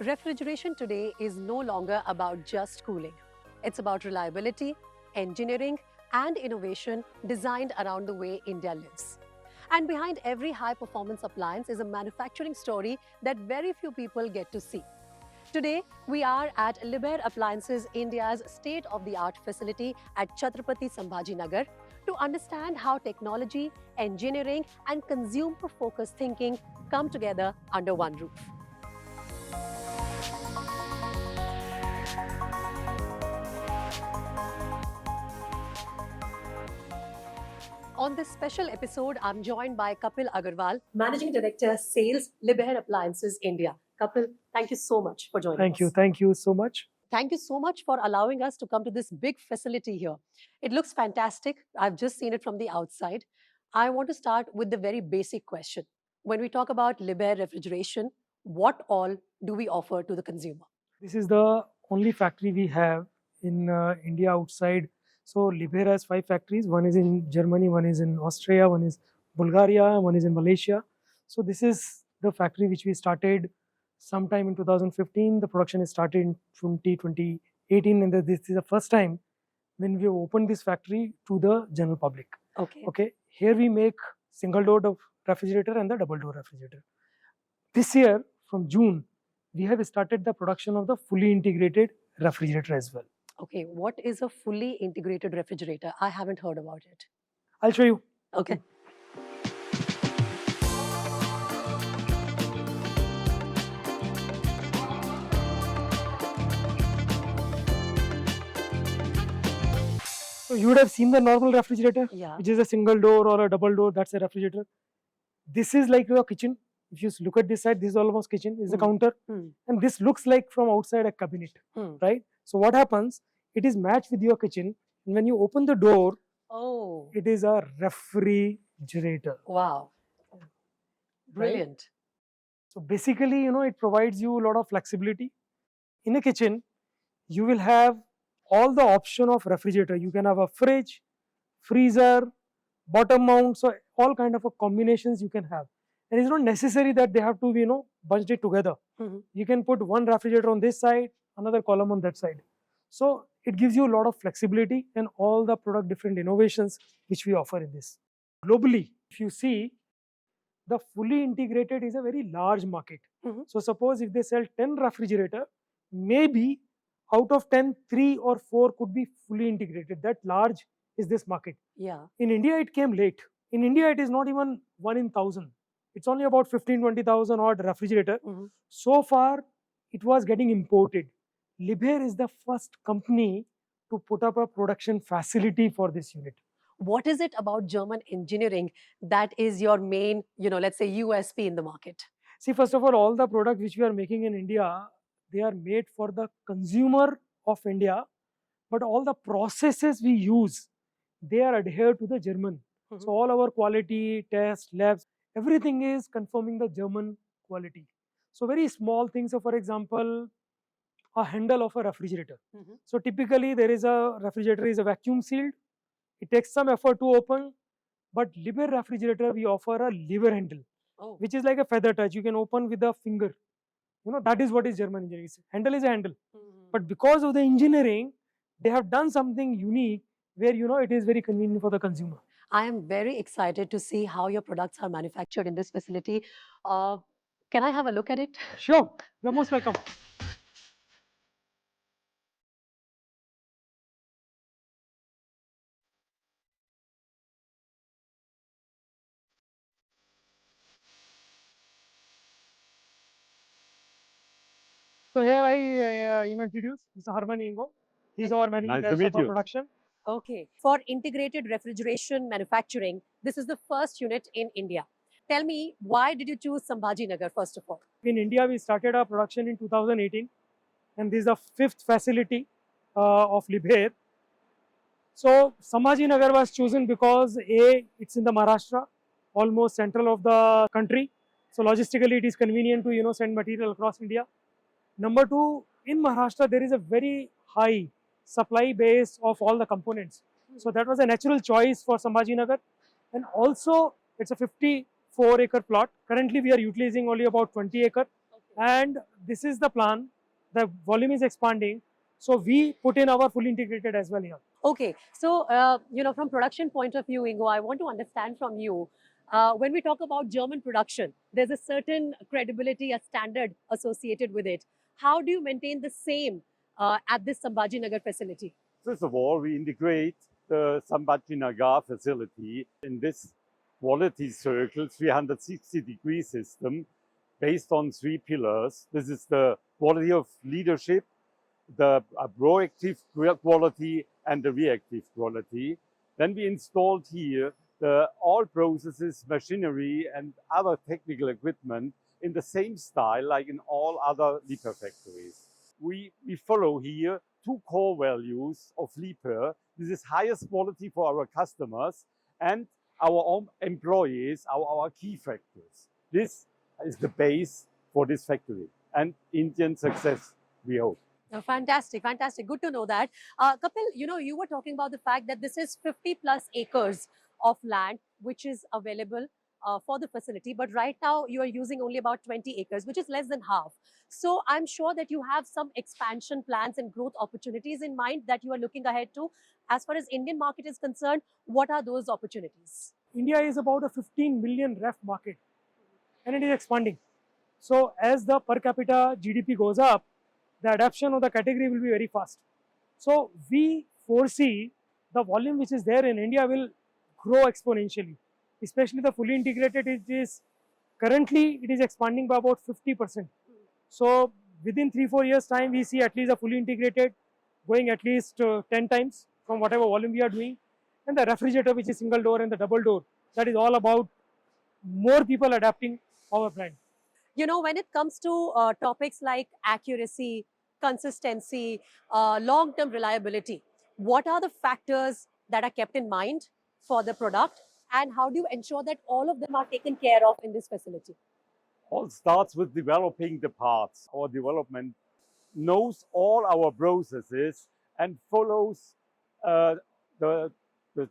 Refrigeration today is no longer about just cooling. It's about reliability, engineering, and innovation designed around the way India lives. And behind every high-performance appliance is a manufacturing story that very few people get to see. Today, we are at Liebherr Appliances India's state-of-the-art facility at Chhatrapati Sambhajinagar to understand how technology, engineering, and consumer-focused thinking come together under one roof. On this special episode, I'm joined by Kapil Agarwal, Managing Director, Sales, Liebherr Appliances India. Kapil, thank you so much for joining us. Thank you so much. Thank you so much for allowing us to come to this big facility here. It looks fantastic. I've just seen it from the outside. I want to start with the very basic question. When we talk about Liebherr refrigeration, what all do we offer to the consumer? This is the only factory we have in India outside. So Liebherr has 5 factories. One is in Germany, one is in Austria, one is Bulgaria, one is in Malaysia. So this is the factory which we started sometime in 2015. The production is started in 2018, and this is the first time when we opened this factory to the general public. Okay. Here we make single door refrigerator and the double door refrigerator. This year, from June, we have started the production of the fully integrated refrigerator as well. Okay, what is a fully integrated refrigerator? I haven't heard about it. I'll show you. Okay. So you would have seen the normal refrigerator, Yeah. which is a single door or a double door. That's a refrigerator. This is like your kitchen. If you look at this side, this is almost kitchen. This is a counter, and this looks like from outside a cabinet, right? So what happens? It is matched with your kitchen, and when you open the door, it is a refrigerator. Wow. Brilliant. Right? So basically, it provides you a lot of flexibility. In a kitchen, you will have all the option of refrigerator. You can have a fridge, freezer, bottom mount, so all kind of combinations you can have. And it's not necessary that they have to be, bunched it together. You can put one refrigerator on this side, another column on that side. So it gives you a lot of flexibility and all the product different innovations which we offer in this. Globally, if you see, the fully integrated is a very large market. So suppose if they sell 10 refrigerator, maybe out of 10, 3 or 4 could be fully integrated. That large is this market. Yeah. In India, it came late. In India, it is not even 1 in 1,000. It's only about 15-20,000 odd refrigerator. So far, it was getting imported. Liebherr is the first company to put up a production facility for this unit. What is it about German engineering that is your main, let's say USP in the market? See, first of all the products which we are making in India, they are made for the consumer of India, but all the processes we use, they are adhered to the German. So all our quality, test, labs, everything is confirming the German quality. So very small things. So for example, a handle of a refrigerator. So typically there is a refrigerator is a vacuum sealed. It takes some effort to open, but Liebherr refrigerator we offer a lever handle, which is like a feather touch. You can open with a finger. That is what is German engineering. Handle is a handle. But because of the engineering, they have done something unique where it is very convenient for the consumer. I am very excited to see how your products are manufactured in this facility. Can I have a look at it? Sure, you're most welcome. So here I introduce Mr. Hermann Ingo. He's our managing director of production. Okay. For integrated refrigeration manufacturing, this is the first unit in India. Tell me, why did you choose Sambhajinagar first of all? In India, we started our production in 2018, and this is the 5th facility of Liebherr. So Sambhajinagar was chosen because it's in the Maharashtra, almost central of the country. So logistically, it is convenient to send material across India. Number 2, in Maharashtra, there is a very high supply base of all the components. So that was a natural choice for Sambhajinagar. And also, it's a 54-acre plot. Currently, we are utilizing only about 20 acre. and this is the plan. The volume is expanding, so we put in our fully integrated as well here. Okay, so from production point of view, Ingo, I want to understand from you. When we talk about German production, there's a certain credibility, a standard associated with it. How do you maintain the same at this Sambhajinagar facility? First of all, we integrate the Sambhajinagar facility in this quality circle 360-degree system based on 3 pillars. This is the quality of leadership, the proactive quality, and the reactive quality. Then we installed here all processes, machinery, and other technical equipment in the same style like in all other Liebherr factories. We follow here 2 core values of Liebherr. This is highest quality for our customers and our own employees, our key factors. This is the base for this factory and Indian success, we hope. Fantastic, fantastic. Good to know that. Kapil, you were talking about the fact that this is 50 plus acres of land which is available for the facility, but right now you are using only about 20 acres, which is less than half. So I'm sure that you have some expansion plans and growth opportunities in mind that you are looking ahead to. As far as Indian market is concerned, what are those opportunities? India is about a 15 million ref market, and it is expanding. So as the per capita GDP goes up, the adoption of the category will be very fast. So we foresee the volume which is there in India will grow exponentially, especially the fully integrated. It is currently expanding by about 50%. So within 3-4 years time, we see at least a fully integrated going at least 10 times from whatever volume we are doing. And the refrigerator, which is single door, and the double door, that is all about more people adapting our brand. When it comes to topics like accuracy, consistency, long-term reliability, what are the factors that are kept in mind for the product, and how do you ensure that all of them are taken care of in this facility? All starts with developing the parts. Our development knows all our processes and follows the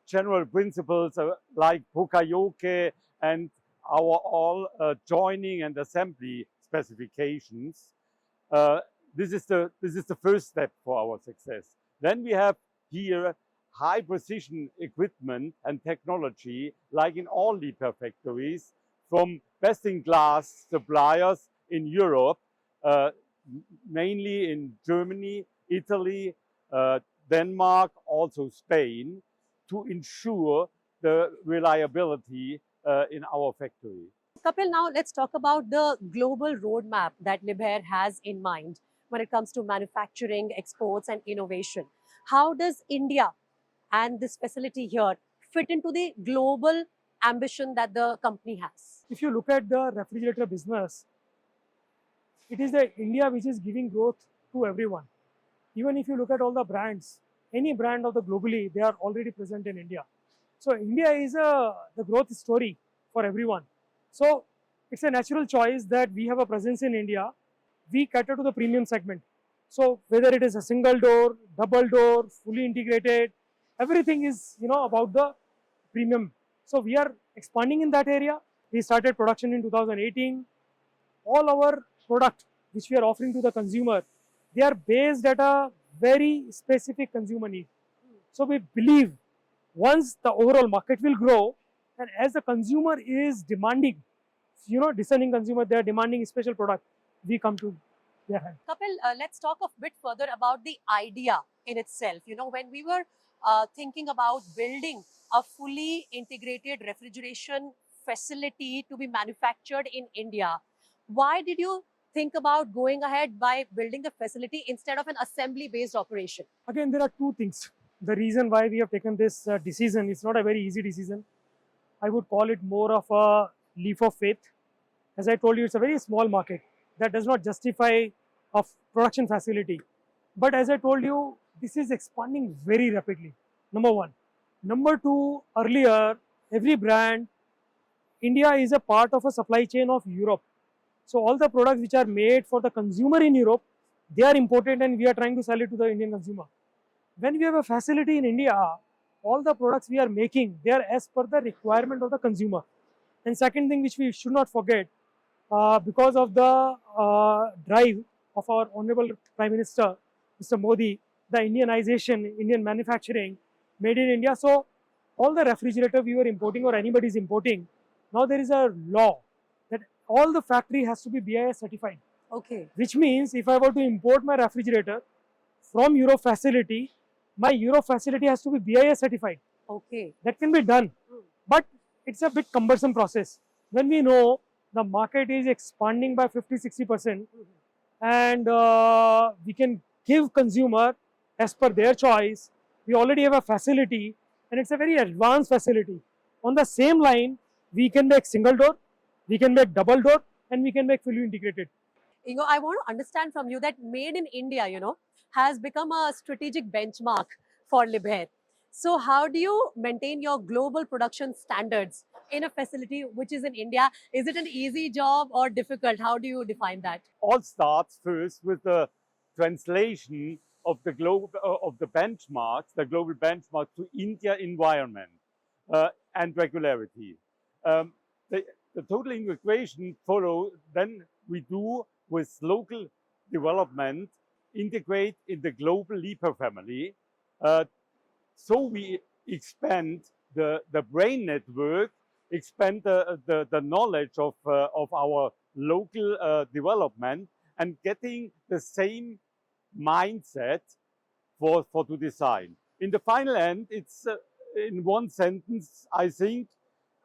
general principles like Pokayoke and our all joining and assembly specifications. This is the first step for our success. Then we have here high precision equipment and technology, like in all Liebherr factories, from best-in-class suppliers in Europe, mainly in Germany, Italy, Denmark, also Spain, to ensure the reliability in our factory. Kapil, now let's talk about the global roadmap that Liebherr has in mind when it comes to manufacturing, exports, and innovation. How does India and this facility here fit into the global ambition that the company has? If you look at the refrigerator business, it is the India which is giving growth to everyone. Even if you look at all the brands, any brand of the globally, they are already present in India. So India is the growth story for everyone. So it's a natural choice that we have a presence in India. We cater to the premium segment. So whether it is a single door, double door, fully integrated, everything is about the premium. So we are expanding in that area. We started production in 2018. All our product which we are offering to the consumer, they are based at a very specific consumer need. So we believe once the overall market will grow, and as the consumer is demanding, discerning consumer, they are demanding special product, we come to their hand. Kapil, let's talk a bit further about the idea in itself. When we were thinking about building a fully integrated refrigeration facility to be manufactured in India, why did you think about going ahead by building the facility instead of an assembly-based operation? Again, there are 2 things. The reason why we have taken this decision, it's not a very easy decision. I would call it more of a leap of faith. As I told you, it's a very small market that does not justify a production facility. But as I told you, this is expanding very rapidly, number 1. Number 2, earlier, every brand, India is a part of a supply chain of Europe. So all the products which are made for the consumer in Europe, they are imported and we are trying to sell it to the Indian consumer. When we have a facility in India, all the products we are making, they are as per the requirement of the consumer. And second thing which we should not forget, because of the drive of our Honorable Prime Minister, Mr. Modi, the Indianization, Indian manufacturing, made in India. So all the refrigerator we were importing or anybody is importing, now there is a law that all the factory has to be BIS certified. Okay. Which means if I were to import my refrigerator from Europe facility, my Europe facility has to be BIS certified. Okay. That can be done, but it's a bit cumbersome process. When we know the market is expanding by 50-60%, and we can give consumer as per their choice. We already have a facility, and it's a very advanced facility. On the same line, we can make single door, we can make double door, and we can make fully integrated. Ingo, I want to understand from you that made in India, has become a strategic benchmark for Liebherr. So how do you maintain your global production standards in a facility which is in India? Is it an easy job or difficult? How do you define that? All starts first with the translation of the global the global benchmark to India environment and regularity. The total integration follow then we do with local development integrate in the global Liebherr family. So we expand the brain network, expand the knowledge of our local development, and getting the same mindset for to design. In the final end, it's in one sentence, I think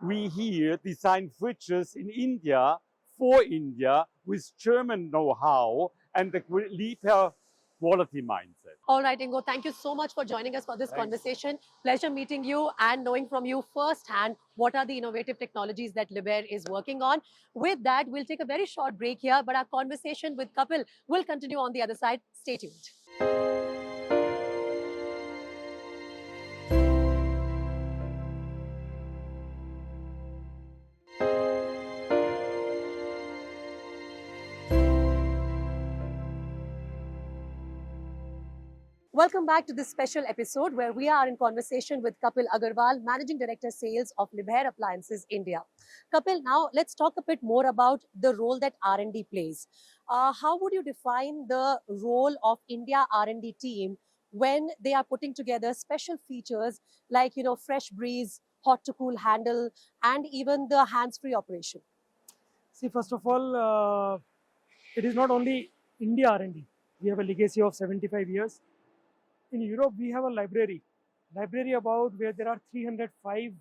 we here design fridges in India for India with German know-how and the Liebherr quality mindset. All right, Ingo, thank you so much for joining us for this Thanks. conversation. Pleasure meeting you and knowing from you firsthand what are the innovative technologies that Liebherr is working on. With that, we'll take a very short break here, but our conversation with Kapil will continue on the other side. Stay tuned. Welcome back to this special episode where we are in conversation with Kapil Agarwal, Managing Director Sales of Liebherr Appliances India. Kapil, now let's talk a bit more about the role that R&D plays. How would you define the role of India R&D team when they are putting together special features like, fresh breeze, hot to cool handle, and even the hands-free operation? See, first of all, it is not only India R&D. We have a legacy of 75 years. In Europe, we have a library about where there are 305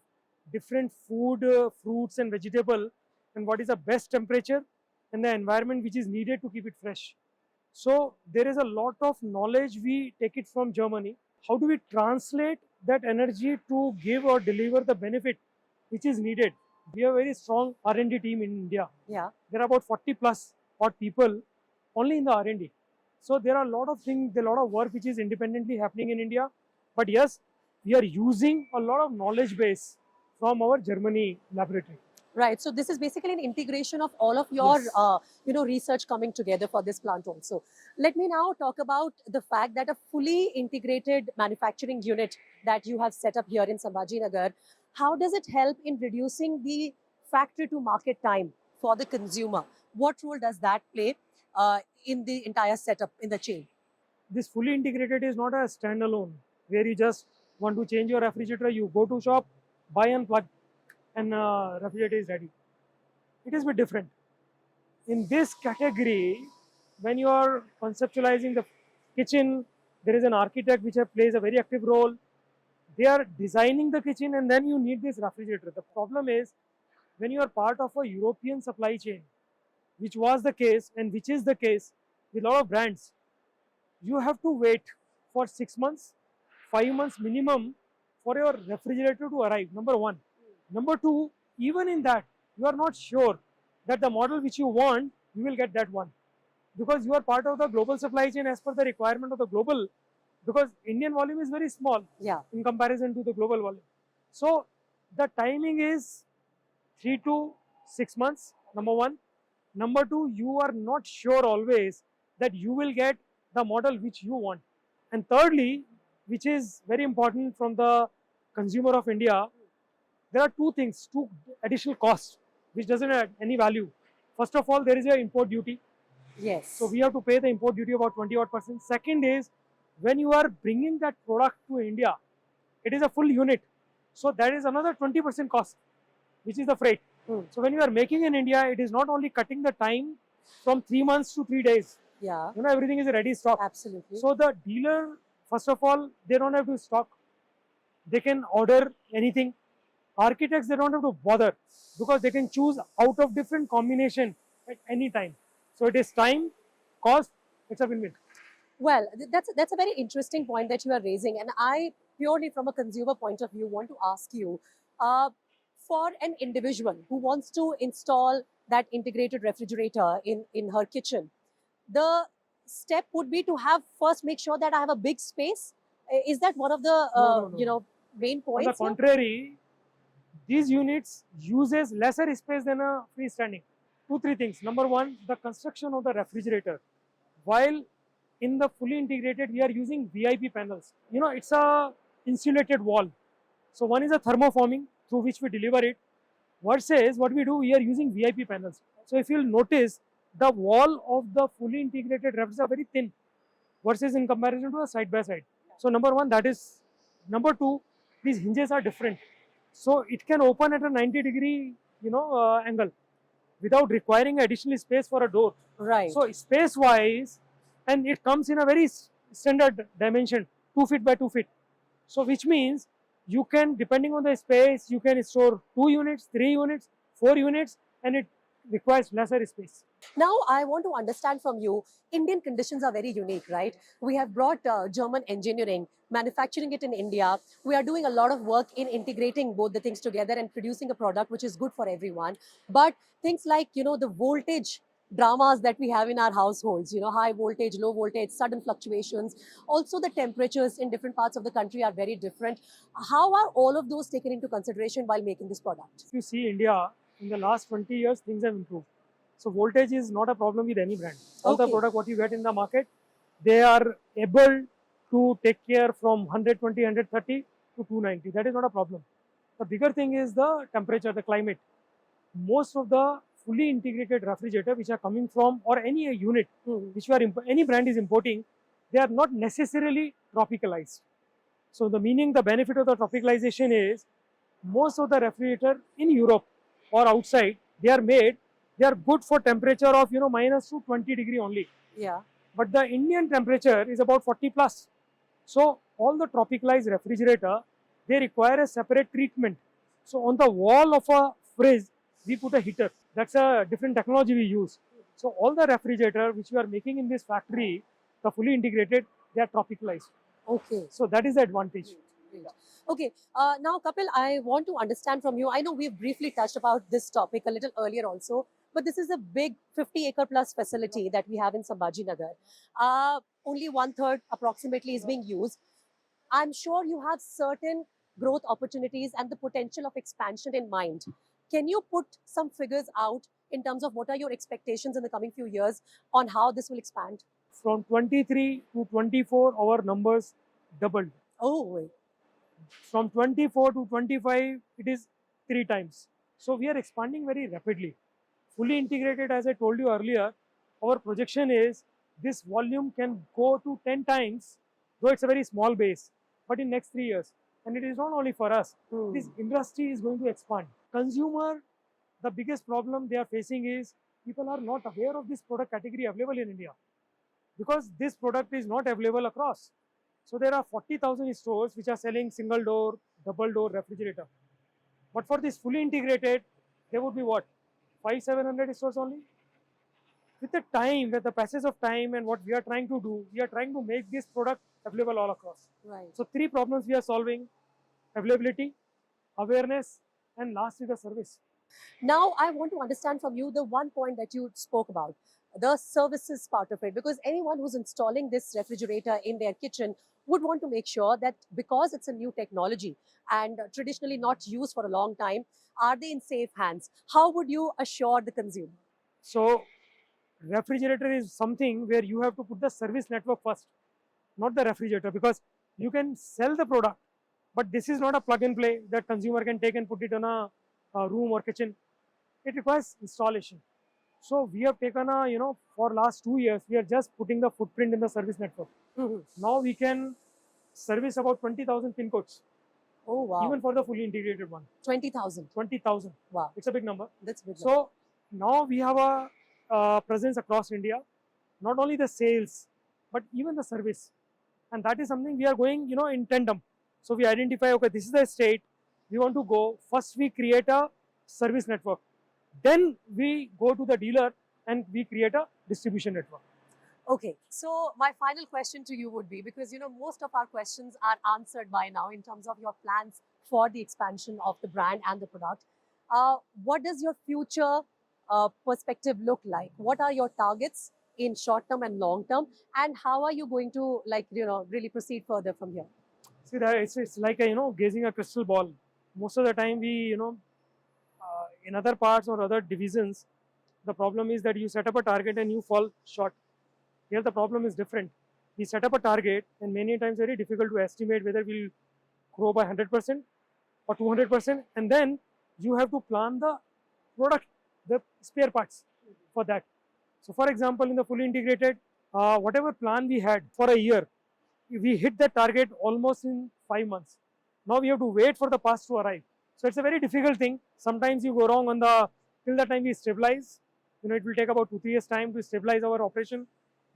different food, fruits and vegetable, and what is the best temperature and the environment which is needed to keep it fresh. So there is a lot of knowledge we take it from Germany. How do we translate that energy to give or deliver the benefit which is needed? We have a very strong R&D team in India. Yeah. There are about 40 plus odd people only in the R&D. So there are a lot of things, a lot of work which is independently happening in India. But yes, we are using a lot of knowledge base from our Germany laboratory. Right. So this is basically an integration of all of your, Yes. research coming together for this plant also. Let me now talk about the fact that a fully integrated manufacturing unit that you have set up here in Sambhajinagar, how does it help in reducing the factory to market time for the consumer? What role does that play in the entire setup in the chain? This fully integrated is not a standalone where you just want to change your refrigerator, you go to shop, buy and plug, and refrigerator is ready. It is a bit different. In this category, when you are conceptualizing the kitchen, there is an architect which plays a very active role. They are designing the kitchen and then you need this refrigerator. The problem is when you are part of a European supply chain, which was the case and which is the case with a lot of brands, you have to wait for 6 months, 5 months minimum for your refrigerator to arrive, number one. Number two, even in that, you are not sure that the model which you want, you will get that one. Because you are part of the global supply chain as per the requirement of the global, because Indian volume is very small in comparison to the global volume. So the timing is 3 to 6 months, number one. Number two, you are not sure always that you will get the model which you want. And thirdly, which is very important from the consumer of India, there are two things, two additional costs which doesn't add any value. First of all, there is an import duty. Yes. So we have to pay the import duty about 20%. Second is, when you are bringing that product to India, it is a full unit. So that is another 20% cost, which is the freight. So when you are making in India, it is not only cutting the time from 3 months to 3 days. Yeah. Everything is ready stock. Absolutely. So the dealer, first of all, they don't have to stock. They can order anything. Architects, they don't have to bother because they can choose out of different combination at any time. So it is time, cost, it's a win-win. Well, that's a very interesting point that you are raising, and I purely from a consumer point of view want to ask you, for an individual who wants to install that integrated refrigerator in her kitchen, the step would be to have first make sure that I have a big space. Is that one of the No. main On points? the contrary, these units uses lesser space than a freestanding. 2-3 things. Number one, the construction of the refrigerator. While in the fully integrated, we are using VIP panels. It's a insulated wall. So one is a thermoforming through which we deliver it. Versus what we do, we are using VIP panels. So if you'll notice, the wall of the fully integrated refs are very thin versus in comparison to a side by side. So number one, that is. Number two, these hinges are different. So it can open at a 90-degree, angle without requiring additional space for a door. Right. So space-wise, and it comes in a very standard dimension, 2 feet by 2 feet. So which means you can, depending on the space, you can store 2 units, 3 units, 4 units, and it requires lesser space. Now, I want to understand from you, Indian conditions are very unique, right? We have brought German engineering, manufacturing it in India. We are doing a lot of work in integrating both the things together and producing a product which is good for everyone. But things like, the voltage dramas that we have in our households, high voltage, low voltage, sudden fluctuations. Also, the temperatures in different parts of the country are very different. How are all of those taken into consideration while making this product? If you see India, in the last 20 years, things have improved. So voltage is not a problem with any brand. All the product what you get in the market, they are able to take care from 120, 130 to 290. That is not a problem. The bigger thing is the temperature, the climate. Most of the fully integrated refrigerator which are coming from, or any unit which you are any brand is importing, they are not necessarily tropicalized. So the benefit of the tropicalization is, most of the refrigerator in Europe or outside, they are good for temperature of minus to 20 degree only. Yeah. But the Indian temperature is about 40 plus. So all the tropicalized refrigerator, they require a separate treatment. So on the wall of a fridge, we put a heater. That's a different technology we use. So all the refrigerator which we are making in this factory, the fully integrated, they are tropicalized. Okay. So that is the advantage. Okay. Now, Kapil, I want to understand from you. I know we've briefly touched about this topic a little earlier also, but this is a big 50-acre plus facility that we have in Sambhajinagar. Only 1/3 approximately is being used. I'm sure you have certain growth opportunities and the potential of expansion in mind. Can you put some figures out in terms of what are your expectations in the coming few years on how this will expand? From 23 to 24, our numbers doubled. Oh, from 24 to 25, it is 3 times. So we are expanding very rapidly. Fully integrated, as I told you earlier, our projection is this volume can go to 10 times, though it's a very small base, but in next 3 years. And it is not only for us. This industry is going to expand. Consumer, the biggest problem they are facing is people are not aware of this product category available in India, because this product is not available across. So there are 40,000 stores which are selling single door, double door refrigerator. But for this fully integrated, there would be what? 500-700 stores only? With the time, with the passage of time and what we are trying to do, we are trying to make this product available all across. right. So 3 problems we are solving: availability, awareness, and last is the service. Now, I want to understand from you the one point that you spoke about, the services part of it, because anyone who's installing this refrigerator in their kitchen would want to make sure that because it's a new technology and traditionally not used for a long time, are they in safe hands? How would you assure the consumer? So refrigerator is something where you have to put the service network first, not the refrigerator, because you can sell the product, but this is not a plug and play that consumer can take and put it in a room or kitchen. It requires installation. So we have taken a, for last 2 years, we are just putting the footprint in the service network. Now we can service about 20,000 pin codes. Oh, wow. Even for the fully integrated one. 20,000. 20,000. Wow. It's a big number. That's big. So now we have a presence across India. Not only the sales, but even the service. And that is something we are going, in tandem. So we identify, okay, this is the state we want to go. First we create a service network. Then we go to the dealer and we create a distribution network. Okay, so my final question to you would be, because most of our questions are answered by now in terms of your plans for the expansion of the brand and the product. What does your future perspective look like? What are your targets in short term and long term, and how are you going to really proceed further from here? See, that it's like gazing a crystal ball. Most of the time we in other parts or other divisions, the problem is that you set up a target and you fall short. Here the problem is different. We set up a target and many times very difficult to estimate whether we'll grow by 100% or 200%, and then you have to plan the product, the spare parts for that. So for example, in the fully integrated, whatever plan we had for a year, we hit that target almost in 5 months. Now we have to wait for the parts to arrive. So it's a very difficult thing. Sometimes you go wrong till the time we stabilize. It will take about 2-3 years time to stabilize our operation.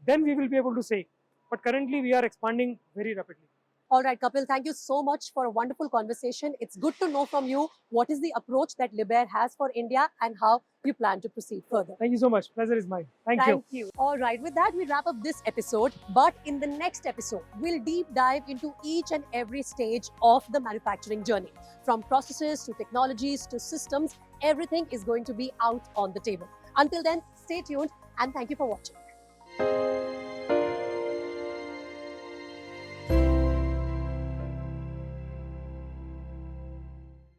Then we will be able to say. But currently we are expanding very rapidly. All right, Kapil, thank you so much for a wonderful conversation. It's good to know from you what is the approach that Liebherr has for India and how you plan to proceed further. Thank you so much. Pleasure is mine. Thank you. All right, with that, we wrap up this episode. But in the next episode, we'll deep dive into each and every stage of the manufacturing journey. From processes to technologies to systems, everything is going to be out on the table. Until then, stay tuned and thank you for watching.